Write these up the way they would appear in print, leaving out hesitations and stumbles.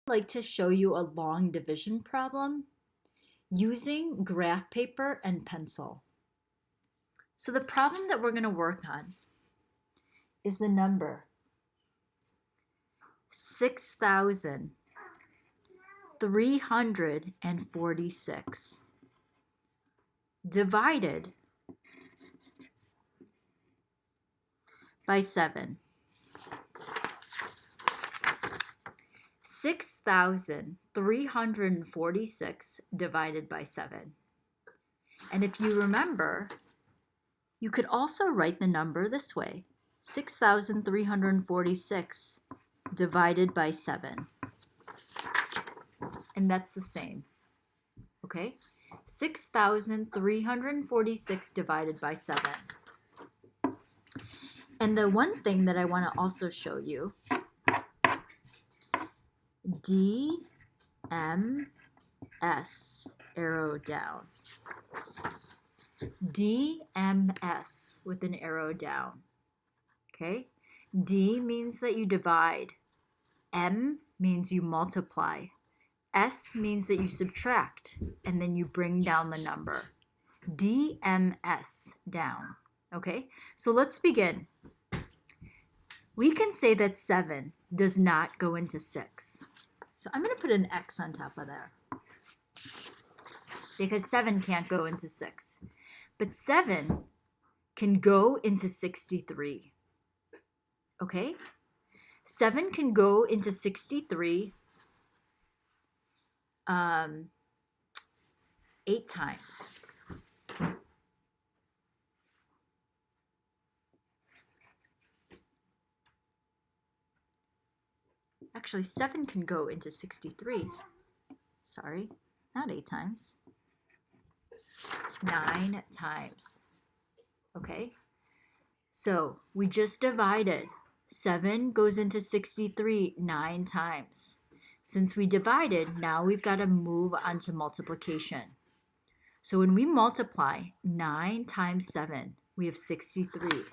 Like to show you a long division problem using graph paper and pencil. So the problem that we're going to work on is the number 6,346 divided by 7. 6,346 divided by 7. And if you remember, you could also write the number this way. 6,346 divided by 7. And that's the same. Okay? 6,346 divided by 7. And the one thing that I want to also show you, DMS, arrow down. DMS with an arrow down. Okay? D means that you divide. M means you multiply. S means that you subtract, and then you bring down the number. DMS, down. Okay? So let's begin. We can say that 7 does not go into 6. So I'm going to put an X on top of there, because 7 can't go into 6. But 7 can go into 63. Okay? 7 can go into 63 8 times. Actually, 7 can go into 63. Sorry, not 8 times. 9 times. Okay? So we just divided. 7 goes into 63 9 times. Since we divided, now we've got to move on to multiplication. So when we multiply 9 times 7, we have 63.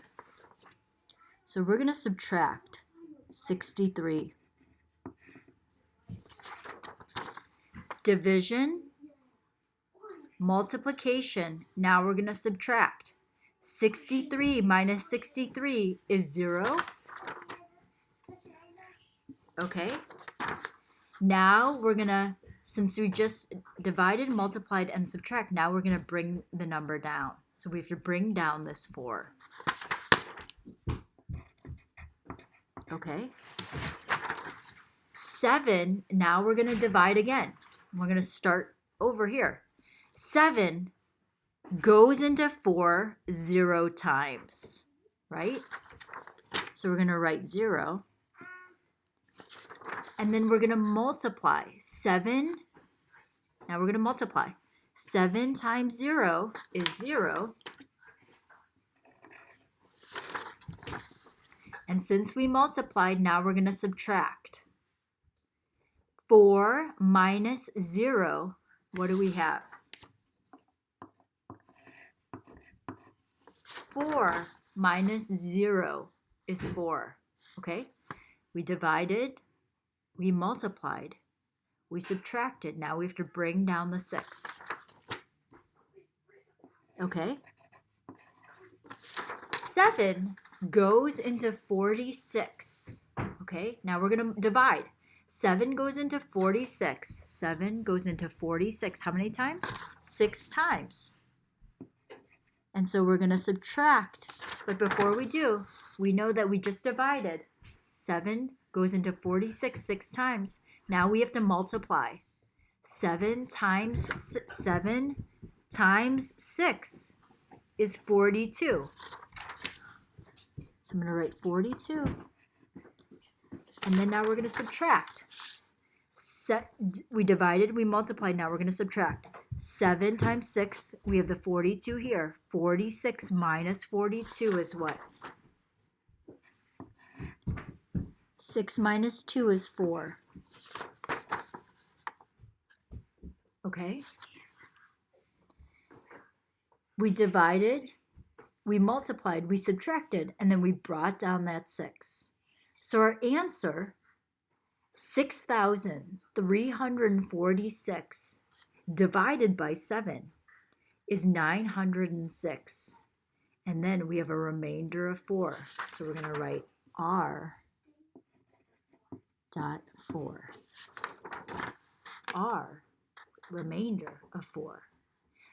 So we're going to subtract 63. Division, multiplication, now we're going to subtract. 63 minus 63 is 0. Okay. Now we're going to, since we just divided, multiplied, and subtract, now we're going to bring the number down. So we have to bring down this 4. Okay. 7, now we're going to divide again. We're going to start over here. 7 goes into 4 0 times, right? So we're going to write 0. And then we're going to multiply. 7, now we're going to multiply. 7 times 0 is 0. And since we multiplied, now we're going to subtract. 4 minus 0, what do we have? 4 minus 0 is 4. Okay? We divided, we multiplied, we subtracted. Now we have to bring down the 6. Okay? 7 goes into 46. Okay? Now we're going to divide. 7 goes into 46. 7 goes into 46. How many times? 6 times. And so we're going to subtract. But before we do, we know that we just divided. 7 goes into 46 6 times. Now we have to multiply. 7 times 6 is 42. So I'm going to write 42. And then now we're going to subtract. We divided, we multiplied, now we're going to subtract. 7 times 6, we have the 42 here. 46 minus 42 is what? 6 minus 2 is 4. Okay? We divided, we multiplied, we subtracted, and then we brought down that 6. So our answer 6,346 divided by 7 is 906. And then we have a remainder of 4. So we're going to write R dot 4. R, remainder of 4.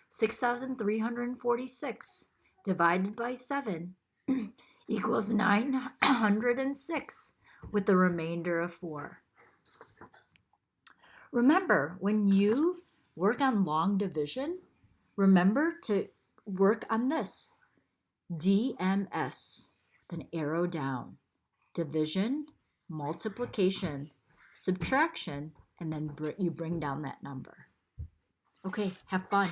6,346 divided by 7 equals 906 with the remainder of 4. Remember, when you work on long division, remember to work on this. DMS, then arrow down. Division, multiplication, subtraction, and then you bring down that number. Okay, have fun.